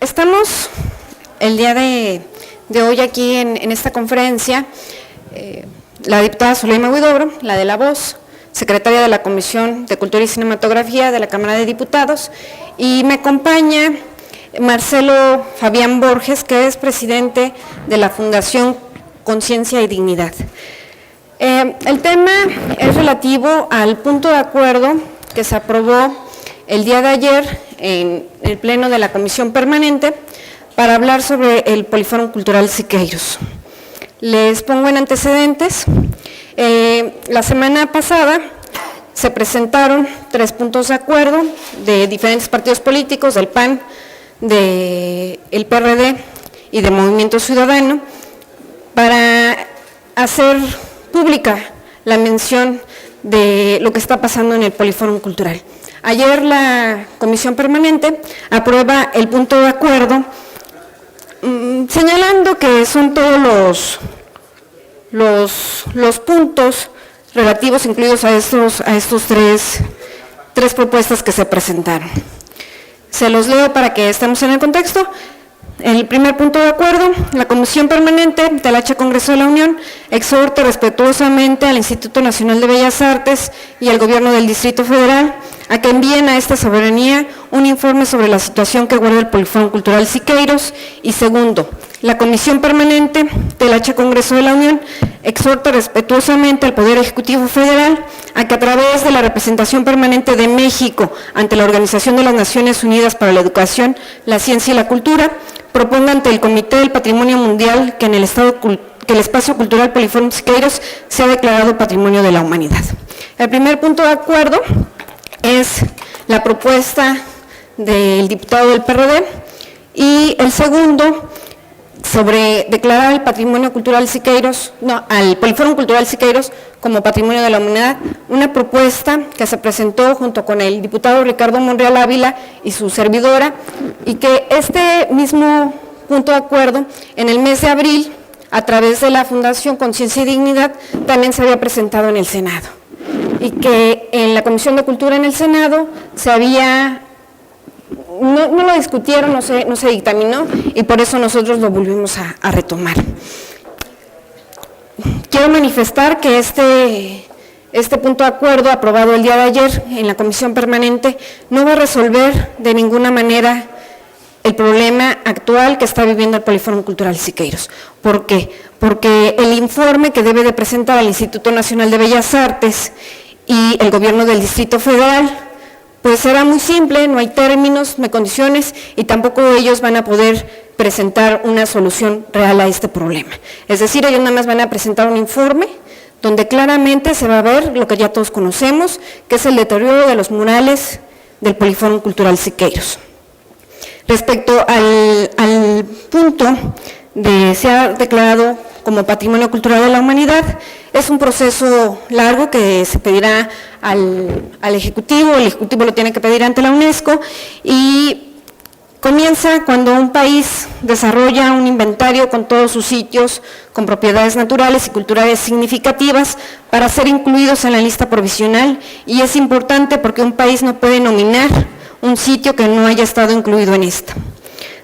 Estamos el día de hoy aquí en esta conferencia, la diputada Zuleima Huidobro, la de La Voz, secretaria de la Comisión de Cultura y Cinematografía de la Cámara de Diputados, y me acompaña Marcelo Fabián Borges, que es presidente de la Fundación Conciencia y Dignidad. El tema es relativo al punto de acuerdo que se aprobó el día de ayer en el Pleno de la Comisión Permanente para hablar sobre el Polifórum Cultural Siqueiros. Les pongo en antecedentes. La semana pasada se presentaron 3 puntos de acuerdo de diferentes partidos políticos, del PAN, del PRD y del Movimiento Ciudadano, para hacer pública la mención de lo que está pasando en el Polifórum Cultural. Ayer la Comisión Permanente aprueba el punto de acuerdo señalando que son todos los puntos relativos incluidos a estos tres propuestas que se presentaron. Se los leo para que estemos en el contexto. El primer punto de acuerdo: la Comisión Permanente del H. Congreso de la Unión exhorta respetuosamente al Instituto Nacional de Bellas Artes y al Gobierno del Distrito Federal a que envíen a esta soberanía un informe sobre la situación que guarda el Polifórum Cultural Siqueiros. Y segundo, la Comisión Permanente del H. Congreso de la Unión exhorta respetuosamente al Poder Ejecutivo Federal a que a través de la representación permanente de México ante la Organización de las Naciones Unidas para la Educación, la Ciencia y la Cultura, proponga ante el Comité del Patrimonio Mundial que el espacio cultural Polifórum Siqueiros sea declarado Patrimonio de la Humanidad. El primer punto de acuerdo es la propuesta del diputado del PRD, y el segundo sobre declarar el Patrimonio Cultural Siqueiros, al Polifórum Cultural Siqueiros como Patrimonio de la Humanidad, una propuesta que se presentó junto con el diputado Ricardo Monreal Ávila y su servidora, y que este mismo punto de acuerdo en el mes de abril, a través de la Fundación Conciencia y Dignidad, también se había presentado en el Senado, y que en la Comisión de Cultura en el Senado no lo discutieron, no se dictaminó, y por eso nosotros lo volvimos a retomar. Quiero manifestar que este punto de acuerdo aprobado el día de ayer en la Comisión Permanente no va a resolver de ninguna manera el problema actual que está viviendo el Polifórum Cultural Siqueiros. ¿Por qué? Porque el informe que debe de presentar el Instituto Nacional de Bellas Artes y el Gobierno del Distrito Federal, pues será muy simple, no hay términos, no hay condiciones, y tampoco ellos van a poder presentar una solución real a este problema. Es decir, ellos nada más van a presentar un informe donde claramente se va a ver lo que ya todos conocemos, que es el deterioro de los murales del Polifórum Cultural Siqueiros. Respecto al punto de ser declarado como Patrimonio Cultural de la Humanidad, es un proceso largo que se pedirá al Ejecutivo, el Ejecutivo lo tiene que pedir ante la UNESCO, y comienza cuando un país desarrolla un inventario con todos sus sitios, con propiedades naturales y culturales significativas para ser incluidos en la lista provisional, y es importante porque un país no puede nominar un sitio que no haya estado incluido en esta.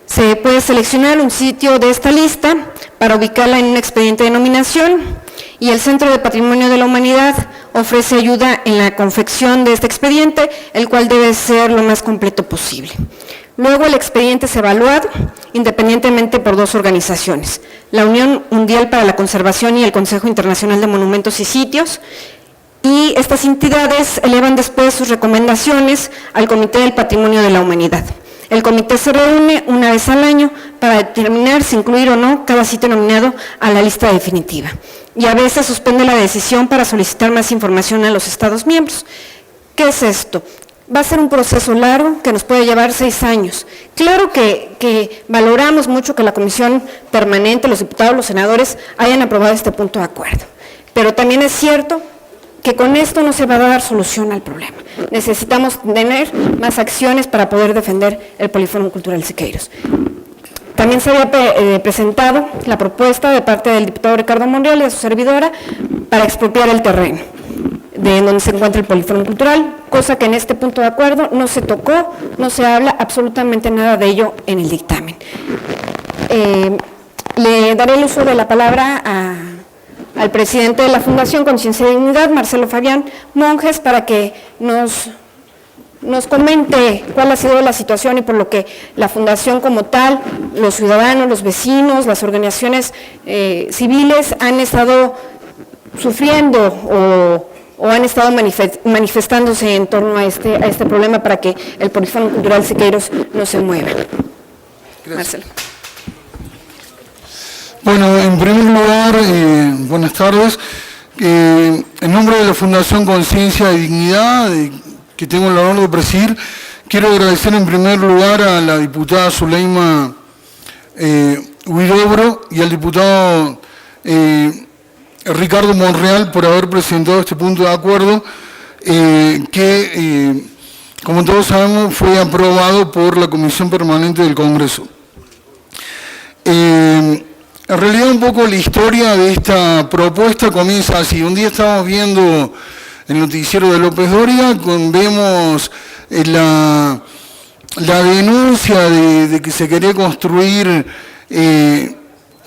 Se puede seleccionar un sitio de esta lista para ubicarla en un expediente de nominación, y el Centro de Patrimonio de la Humanidad ofrece ayuda en la confección de este expediente, el cual debe ser lo más completo posible. Luego el expediente es evaluado independientemente por 2 organizaciones, la Unión Mundial para la Conservación y el Consejo Internacional de Monumentos y Sitios, y estas entidades elevan después sus recomendaciones al Comité del Patrimonio de la Humanidad. El comité se reúne una vez al año para determinar si incluir o no cada sitio nominado a la lista definitiva, y a veces suspende la decisión para solicitar más información a los Estados miembros. ¿Qué es esto? Va a ser un proceso largo que nos puede llevar 6 años. Claro que valoramos mucho que la Comisión Permanente, los diputados, los senadores hayan aprobado este punto de acuerdo, pero también es cierto que con esto no se va a dar solución al problema. Necesitamos tener más acciones para poder defender el Polifórum Cultural Siqueiros. También se había presentado la propuesta de parte del diputado Ricardo Monreal y de su servidora para expropiar el terreno. de donde se encuentra el Poliforum Cultural, cosa que en este punto de acuerdo no se tocó, no se habla absolutamente nada de ello en el dictamen. Le daré el uso de la palabra al presidente de la Fundación Conciencia y Dignidad, Marcelo Fabián Monjes, para que nos comente cuál ha sido la situación y por lo que la Fundación como tal, los ciudadanos, los vecinos, las organizaciones civiles han estado sufriendo o han estado manifestándose en torno a este problema para que el Poliforum Cultural Siqueiros no se mueva. Gracias. Marcelo. Bueno, en primer lugar, buenas tardes. En nombre de la Fundación Conciencia y Dignidad, que tengo el honor de presidir, quiero agradecer en primer lugar a la diputada Zuleima Huidobro y al diputado Ricardo Monreal por haber presentado este punto de acuerdo que, como todos sabemos, fue aprobado por la Comisión Permanente del Congreso. En realidad, un poco la historia de esta propuesta comienza así. Un día estábamos viendo el noticiero de López Doria, vemos la denuncia de que se quería construir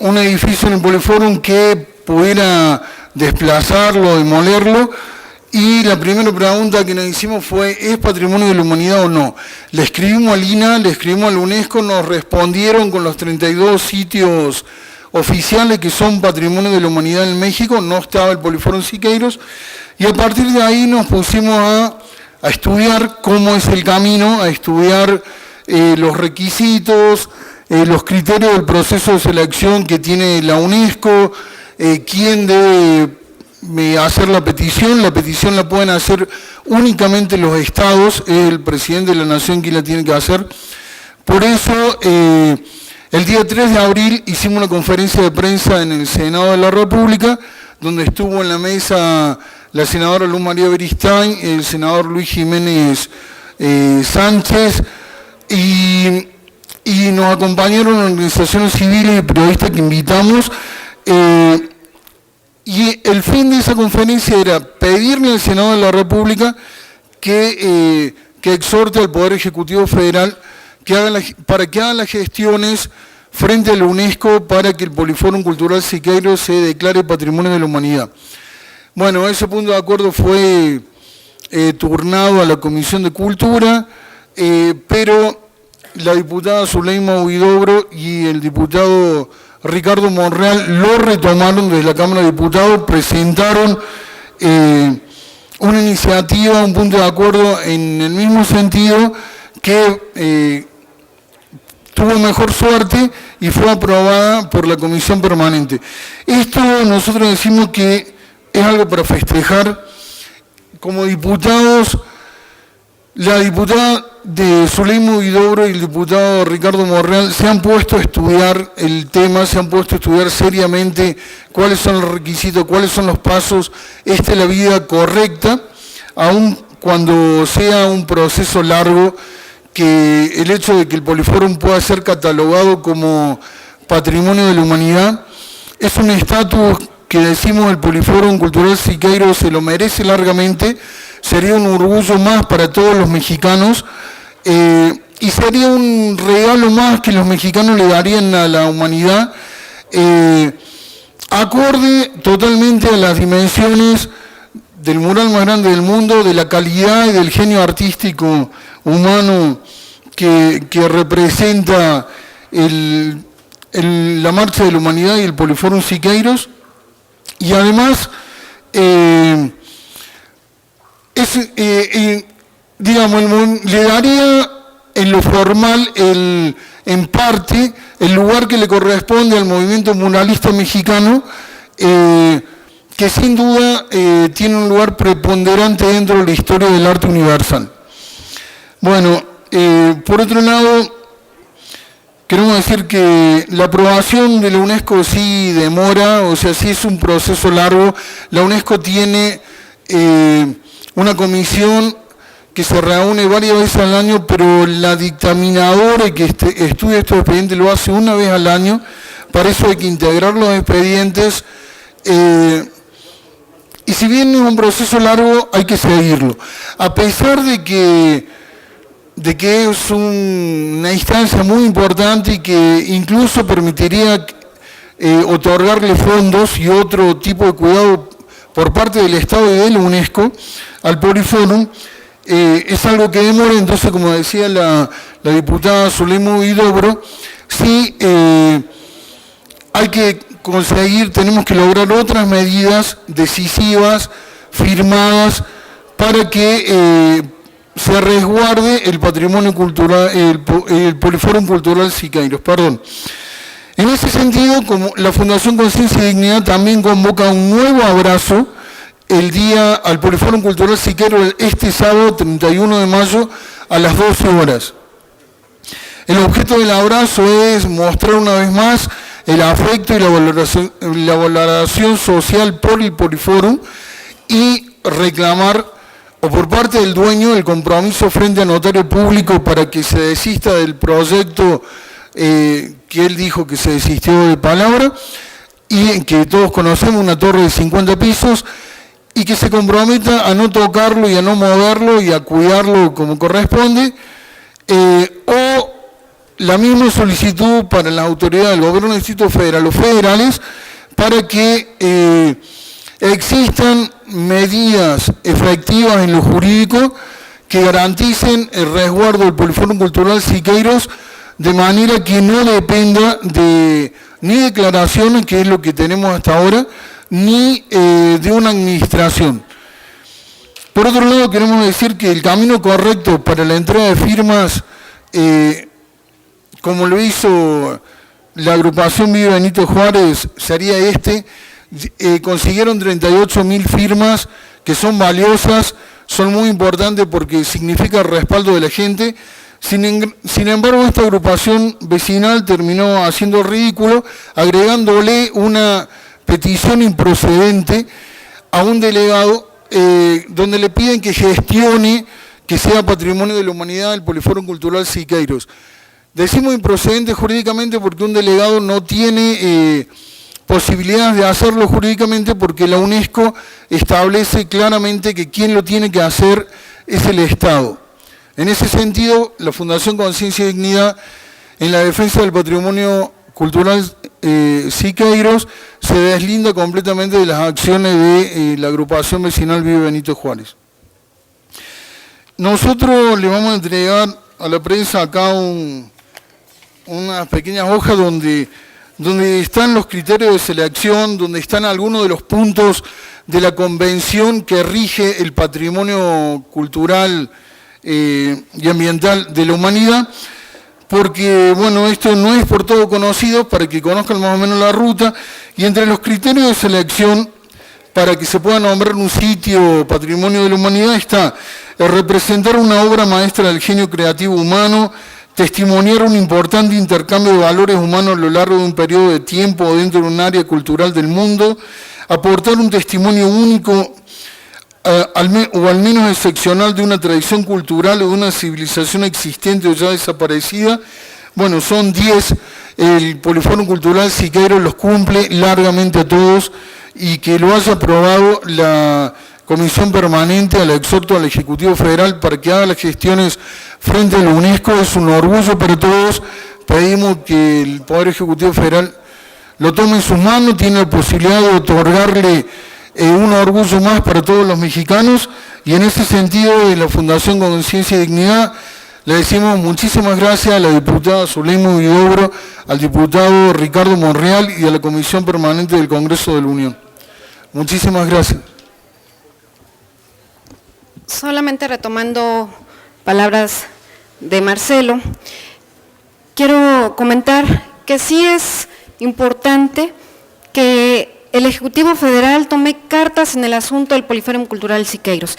un edificio en el Poliforum que pudiera desplazarlo, demolerlo, y la primera pregunta que nos hicimos fue, ¿es patrimonio de la humanidad o no? Le escribimos al INAH, le escribimos a la UNESCO, nos respondieron con los 32 sitios oficiales que son patrimonio de la humanidad en México, no estaba el Poliforum Siqueiros, y a partir de ahí nos pusimos a estudiar cómo es el camino, a estudiar los requisitos, los criterios del proceso de selección que tiene la UNESCO, quién debe hacer la petición la pueden hacer únicamente los estados, es el presidente de la nación quien la tiene que hacer. Por eso, el día 3 de abril hicimos una conferencia de prensa en el Senado de la República, donde estuvo en la mesa la senadora Luz María Beristain, el senador Luis Jiménez Sánchez, y nos acompañaron organizaciones civiles y periodistas que invitamos. Y el fin de esa conferencia era pedirle al Senado de la República que exhorte al Poder Ejecutivo Federal para que haga las gestiones frente a la UNESCO para que el Poliforum Cultural Siqueiros se declare Patrimonio de la Humanidad. Bueno, ese punto de acuerdo fue turnado a la Comisión de Cultura, pero la diputada Zuleima Huidobro y el diputado Ricardo Monreal lo retomaron desde la Cámara de Diputados, presentaron una iniciativa, un punto de acuerdo en el mismo sentido que tuvo mejor suerte y fue aprobada por la Comisión Permanente. Esto nosotros decimos que es algo para festejar. Como diputados, la diputada de Zuleima Huidobro y el diputado Ricardo Monreal se han puesto a estudiar el tema, se han puesto a estudiar seriamente cuáles son los requisitos, cuáles son los pasos, esta es la vía correcta, aun cuando sea un proceso largo, que el hecho de que el Poliforum pueda ser catalogado como Patrimonio de la Humanidad es un estatus que decimos el Poliforum Cultural Siqueiros se lo merece largamente, sería un orgullo más para todos los mexicanos y sería un regalo más que los mexicanos le darían a la humanidad, acorde totalmente a las dimensiones del mural más grande del mundo, de la calidad y del genio artístico humano que representa la Marcha de la Humanidad y el Poliforum Siqueiros, y además digamos, le daría en lo formal, en parte, el lugar que le corresponde al movimiento muralista mexicano, que sin duda tiene un lugar preponderante dentro de la historia del arte universal. Bueno, por otro lado, queremos decir que la aprobación de la UNESCO sí demora, o sea, sí es un proceso largo. La UNESCO tiene una comisión que se reúne varias veces al año, pero la dictaminadora que estudia estos expedientes lo hace una vez al año. Para eso hay que integrar los expedientes Y si bien es un proceso largo, hay que seguirlo. A pesar de que es una instancia muy importante y que incluso permitiría otorgarle fondos y otro tipo de cuidado por parte del Estado y de la UNESCO al Poliforum, es algo que demora. Entonces, como decía la diputada Zulema Huidobro, sí hay que conseguir, tenemos que lograr otras medidas decisivas, firmadas, para que se resguarde el patrimonio cultural, el Poliforum Cultural Siqueiros, perdón. En ese sentido, como la Fundación Conciencia y Dignidad también convoca un nuevo abrazo al Poliforum Cultural Siqueiros este sábado 31 de mayo a las 12 horas. El objeto del abrazo es mostrar una vez más el afecto y la valoración social por el Poliforum y reclamar, o por parte del dueño, el compromiso frente al notario público para que se desista del proyecto que él dijo que se desistió de palabra, y que todos conocemos, una torre de 50 pisos, y que se comprometa a no tocarlo y a no moverlo y a cuidarlo como corresponde, o la misma solicitud para las autoridades del gobierno del Distrito Federal o federales para que existan medidas efectivas en lo jurídico que garanticen el resguardo del Poliforum Cultural Siqueiros, de manera que no dependa ni declaraciones, que es lo que tenemos hasta ahora, ni de una administración. Por otro lado, queremos decir que el camino correcto para la entrega de firmas, como lo hizo la agrupación Vive Benito Juárez, sería consiguieron 38.000 firmas que son valiosas, son muy importantes porque significa el respaldo de la gente. Sin embargo, esta agrupación vecinal terminó haciendo ridículo, agregándole una petición improcedente a un delegado donde le piden que gestione que sea patrimonio de la humanidad el Poliforum Cultural Siqueiros. Decimos improcedente jurídicamente porque un delegado no tiene posibilidades de hacerlo jurídicamente, porque la UNESCO establece claramente que quien lo tiene que hacer es el Estado. En ese sentido, la Fundación Conciencia y Dignidad, en la defensa del patrimonio cultural Siqueiros, se deslinda completamente de las acciones de la agrupación vecinal Vive Benito Juárez. Nosotros le vamos a entregar a la prensa acá unas pequeñas hojas donde están los criterios de selección, donde están algunos de los puntos de la convención que rige el patrimonio cultural y ambiental de la humanidad, porque, bueno, esto no es por todo conocido, para que conozcan más o menos la ruta, y entre los criterios de selección, para que se pueda nombrar un sitio patrimonio de la humanidad, está representar una obra maestra del genio creativo humano, testimoniar un importante intercambio de valores humanos a lo largo de un periodo de tiempo dentro de un área cultural del mundo, aportar un testimonio único o al menos excepcional de una tradición cultural o de una civilización existente o ya desaparecida. Bueno, son 10, el Poliforum Cultural Siqueiros los cumple largamente a todos, y que lo haya aprobado la Comisión Permanente, al exhorto al Ejecutivo Federal para que haga las gestiones frente a la UNESCO, es un orgullo para todos. Pedimos que el Poder Ejecutivo Federal lo tome en sus manos, tiene la posibilidad de otorgarle un orgullo más para todos los mexicanos, y en ese sentido, de la Fundación Conciencia y Dignidad, le decimos muchísimas gracias a la diputada Zulema Huidobro, al diputado Ricardo Monreal y a la Comisión Permanente del Congreso de la Unión. Muchísimas gracias. Solamente retomando palabras de Marcelo, quiero comentar que sí es importante que el Ejecutivo Federal tome cartas en el asunto del Poliforum Cultural Siqueiros.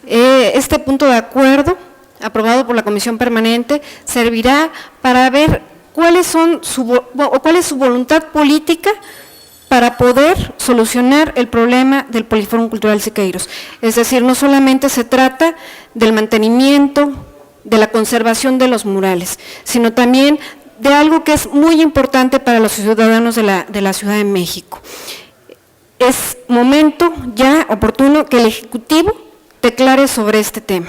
Este punto de acuerdo, aprobado por la Comisión Permanente, servirá para ver cuál es su voluntad política para poder solucionar el problema del Poliforum Cultural Siqueiros. Es decir, no solamente se trata del mantenimiento, de la conservación de los murales, sino también de algo que es muy importante para los ciudadanos de la Ciudad de México. es momento ya oportuno que el Ejecutivo declare sobre este tema.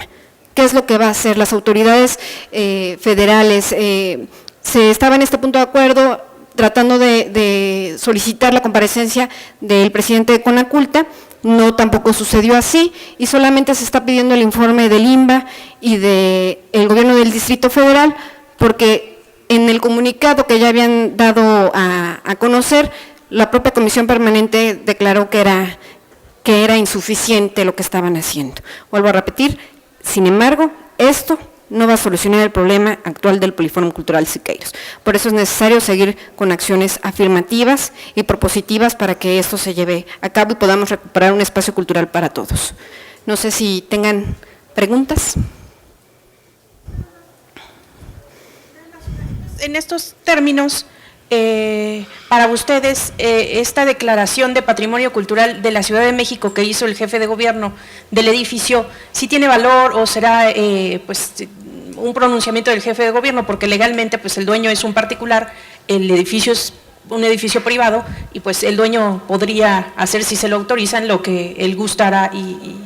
¿Qué es lo que va a hacer? Las autoridades federales se estaba en este punto de acuerdo tratando de solicitar la comparecencia del presidente de Conaculta, no tampoco sucedió así y solamente se está pidiendo el informe del INBA y del gobierno del Distrito Federal, porque en el comunicado que ya habían dado a conocer, la propia Comisión Permanente declaró que era insuficiente lo que estaban haciendo. Vuelvo a repetir, sin embargo, esto no va a solucionar el problema actual del Poliforum Cultural Siqueiros. Por eso es necesario seguir con acciones afirmativas y propositivas para que esto se lleve a cabo y podamos recuperar un espacio cultural para todos. No sé si tengan preguntas. En estos términos, para ustedes, esta declaración de patrimonio cultural de la Ciudad de México que hizo el jefe de gobierno del edificio, ¿sí tiene valor o será pues un pronunciamiento del jefe de gobierno? Porque legalmente pues el dueño es un particular, el edificio es un edificio privado y pues el dueño podría hacer, si se lo autorizan, lo que él gustara y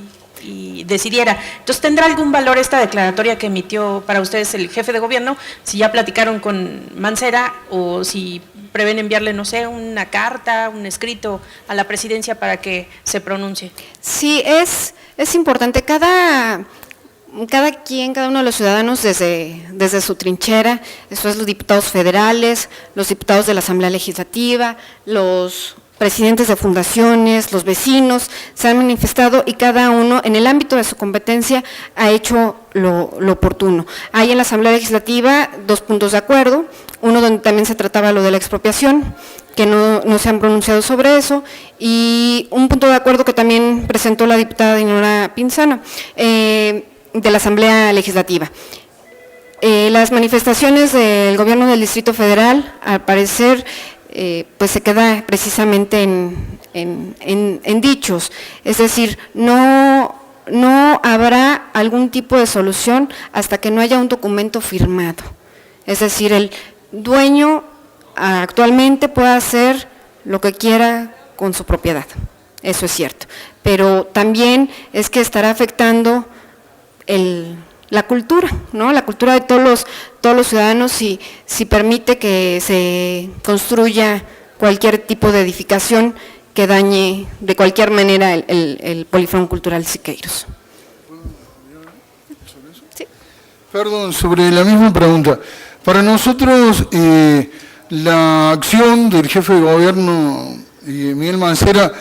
decidiera. Entonces, ¿tendrá algún valor esta declaratoria que emitió para ustedes el jefe de gobierno? Si ya platicaron con Mancera o si prevén enviarle, no sé, una carta, un escrito a la presidencia para que se pronuncie. Sí, es importante. Cada uno de los ciudadanos desde su trinchera, eso es los diputados federales, los diputados de la Asamblea Legislativa, los presidentes de fundaciones, los vecinos, se han manifestado y cada uno en el ámbito de su competencia ha hecho lo oportuno. Hay en la Asamblea Legislativa 2 puntos de acuerdo, uno donde también se trataba lo de la expropiación, que no se han pronunciado sobre eso, y un punto de acuerdo que también presentó la diputada Dinora Pinzano, de la Asamblea Legislativa. Las manifestaciones del gobierno del Distrito Federal, al parecer, pues se queda precisamente en dichos, es decir, no habrá algún tipo de solución hasta que no haya un documento firmado, es decir, el dueño actualmente puede hacer lo que quiera con su propiedad, eso es cierto, pero también es que estará afectando la cultura, ¿no? La cultura de todos los ciudadanos si permite que se construya cualquier tipo de edificación que dañe de cualquier manera el Poliforum Cultural Siqueiros. ¿Sí? Perdón, sobre la misma pregunta. Para nosotros, la acción del jefe de gobierno, Miguel Mancera,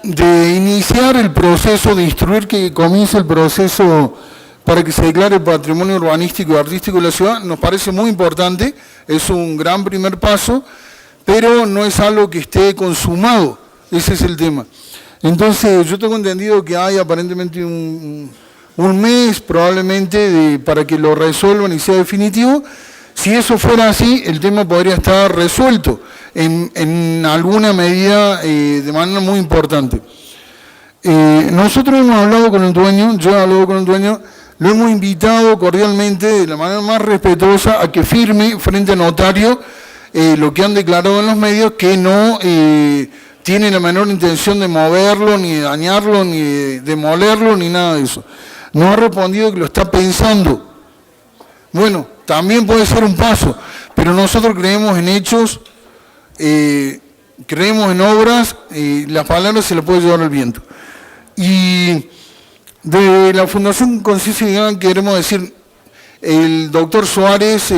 de iniciar el proceso, de instruir que comience el proceso para que se declare patrimonio urbanístico y artístico de la ciudad, nos parece muy importante, es un gran primer paso, pero no es algo que esté consumado, ese es el tema. Entonces, yo tengo entendido que hay aparentemente un mes probablemente para que lo resuelvan y sea definitivo. Si eso fuera así, el tema podría estar resuelto en alguna medida de manera muy importante. Nosotros hemos hablado con el dueño, yo he hablado con el dueño, lo hemos invitado cordialmente, de la manera más respetuosa, a que firme frente a notario lo que han declarado en los medios, que no tiene la menor intención de moverlo, ni de dañarlo, ni de demolerlo, ni nada de eso. Nos ha respondido que lo está pensando. Bueno, también puede ser un paso, pero nosotros creemos en hechos, creemos en obras, las palabras se las puede llevar el viento. Y de la Fundación Conciencia y Dignidad queremos decir, el doctor Suárez,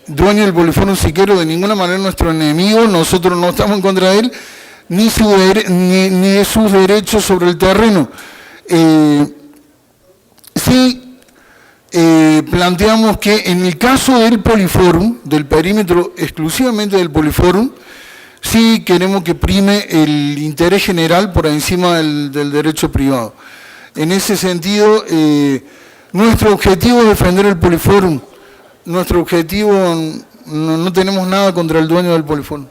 dueño del Poliforum Siqueiros, de ninguna manera nuestro enemigo, nosotros no estamos en contra de él, ni de sus derechos sobre el terreno. Sí, planteamos que en el caso del Poliforum, del perímetro exclusivamente del Poliforum, sí queremos que prime el interés general por encima del derecho privado. En ese sentido, nuestro objetivo es defender el Poliforum. Nuestro objetivo, no tenemos nada contra el dueño del Poliforum.